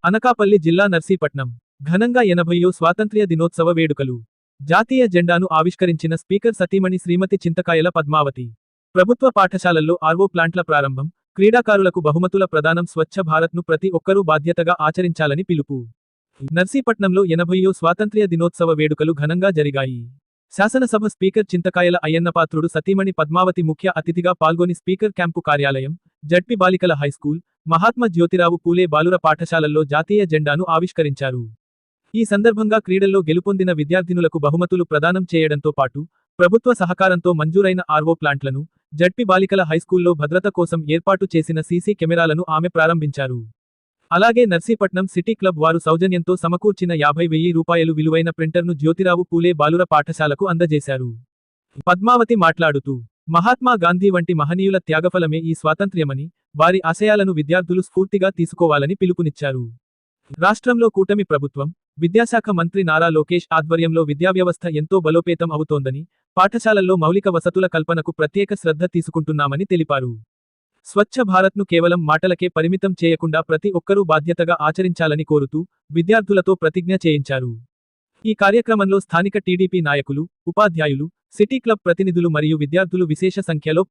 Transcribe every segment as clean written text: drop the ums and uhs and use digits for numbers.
అనకాపల్లి జిల్లా నర్సీపట్నం ఘనంగా 80వ స్వాతంత్ర్య దినోత్సవ వేడుకలు. జాతీయ జెండాను ఆవిష్కరించిన స్పీకర్ సతీమణి శ్రీమతి చింతకాయల పద్మావతి. ప్రభుత్వ పాఠశాలల్లో ఆర్వో ప్లాంట్ల ప్రారంభం, క్రీడాకారులకు బహుమతుల ప్రదానం. స్వచ్ఛ భారత్ను ప్రతి ఒక్కరూ బాధ్యతగా ఆచరించాలని పిలుపు. నర్సీపట్నంలో 80వ స్వాతంత్ర్య దినోత్సవ వేడుకలు ఘనంగా జరిగాయి. శాసనసభ స్పీకర్ చింతకాయల అయ్యన్నపాత్రుడు సతీమణి పద్మావతి ముఖ్య అతిథిగా పాల్గొని స్పీకర్ క్యాంపు కార్యాలయం, జడ్పీ బాలికల హైస్కూల్, మహాత్మా జ్యోతిరావు పూలే బాలుర పాఠశాలల్లో జాతీయ జెండాను ఆవిష్కరించారు. ఈ సందర్భంగా క్రీడల్లో గెలుపొందిన విద్యార్థినులకు బహుమతులు ప్రదానం చేయడంతో పాటు ప్రభుత్వ సహకారంతో మంజూరైన ఆర్వో ప్లాంట్లను, జడ్పీ బాలికల హైస్కూల్లో భద్రత కోసం ఏర్పాటు చేసిన సీసీ కెమెరాలను ఆమె ప్రారంభించారు. అలాగే నర్సీపట్నం సిటీ క్లబ్ వారు సౌజన్యంతో సమకూర్చిన 50,000 రూపాయలు విలువైన ప్రింటర్ను జ్యోతిరావు పూలే బాలుర పాఠశాలకు అందజేశారు. పద్మావతి మాట్లాడుతూ, మహాత్మా గాంధీ వంటి మహనీయుల త్యాగఫలమే ఈ స్వాతంత్ర్యమని, వారి ఆశయాలను విద్యార్థులు స్ఫూర్తిగా తీసుకోవాలని పిలుపునిచ్చారు. రాష్ట్రంలో కూటమి ప్రభుత్వం, విద్యాశాఖ మంత్రి నారా లోకేష్ ఆధ్వర్యంలో విద్యావ్యవస్థ ఎంతో బలోపేతం అవుతోందని, పాఠశాలల్లో మౌలిక వసతుల కల్పనకు ప్రత్యేక శ్రద్ధ తీసుకుంటున్నామని తెలిపారు. స్వచ్ఛ భారత్ను కేవలం మాటలకే పరిమితం చేయకుండా ప్రతి ఒక్కరూ బాధ్యతగా ఆచరించాలని కోరుతూ విద్యార్థులతో ప్రతిజ్ఞ చేయించారు. ఈ కార్యక్రమంలో స్థానిక టీడీపీ నాయకులు, ఉపాధ్యాయులు, సిటీ క్లబ్ ప్రతినిధులు మరియు విద్యార్థులు విశేష సంఖ్యలో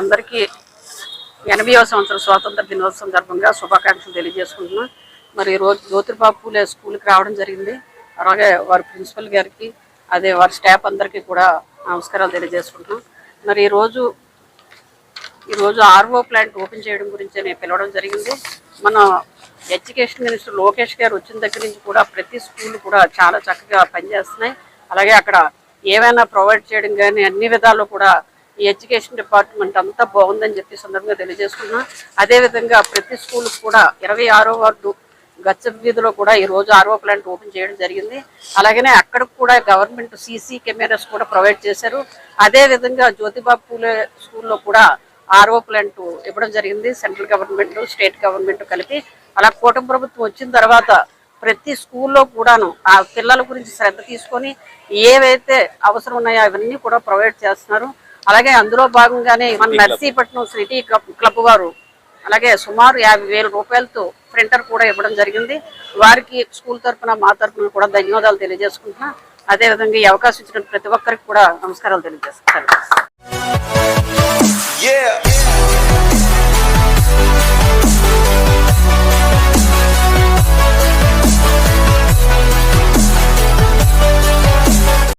అందరికీ 80వ సంవత్సరం స్వాతంత్ర దినోత్సవం సందర్భంగా శుభాకాంక్షలు తెలియజేసుకుంటున్నాం. మరి ఈరోజు జ్యోతిరావు పూలే స్కూల్కి రావడం జరిగింది. అలాగే వారి ప్రిన్సిపల్ గారికి, అదే వారి స్టాఫ్ అందరికీ కూడా నమస్కారాలు తెలియజేసుకుంటున్నాం. మరి ఈరోజు ఆర్వో ప్లాంట్ ఓపెన్ చేయడం గురించి నేను పిలవడం జరిగింది. మన ఎడ్యుకేషన్ మినిస్టర్ లోకేష్ గారు వచ్చిన దగ్గర నుంచి కూడా ప్రతి స్కూల్ కూడా చాలా చక్కగా పనిచేస్తున్నాయి. అలాగే అక్కడ ఏమైనా ప్రొవైడ్ చేయడం కానీ అన్ని విధాలు కూడా ఈ ఎడ్యుకేషన్ డిపార్ట్మెంట్ అంతా బాగుందని చెప్పి సందర్భంగా తెలియజేసుకున్నాం. అదేవిధంగా ప్రతి స్కూల్కి కూడా 26వ వార్డు గచ్చ వీధిలో కూడా ఈరోజు ఆర్వో ప్లాంట్ ఓపెన్ చేయడం జరిగింది. అలాగనే అక్కడ కూడా గవర్నమెంట్ సీసీ కెమెరాస్ కూడా ప్రొవైడ్ చేశారు. అదేవిధంగా జ్యోతిబాబు పూలే స్కూల్లో కూడా ఆర్వో ప్లాంట్ ఇవ్వడం జరిగింది. సెంట్రల్ గవర్నమెంట్, స్టేట్ గవర్నమెంట్ కలిపి. అలా కూటమి ప్రభుత్వం వచ్చిన తర్వాత ప్రతి స్కూల్లో కూడాను ఆ పిల్లల గురించి శ్రద్ధ తీసుకొని ఏవైతే అవసరం ఉన్నాయో అవన్నీ కూడా ప్రొవైడ్ చేస్తున్నారు. అలాగే అందులో భాగంగానే మన నర్సీపట్నం సిటీ క్లబ్ వారు అలాగే సుమారు 50,000 రూపాయలతో ప్రింటర్ కూడా ఇవ్వడం జరిగింది. వారికి స్కూల్ తరఫున మా తరఫున కూడా ధన్యవాదాలు తెలియజేసుకుంటున్నా. అదేవిధంగా ఈ అవకాశం ఇచ్చిన ప్రతి ఒక్కరికి కూడా నమస్కారాలు తెలియజేస్తాను.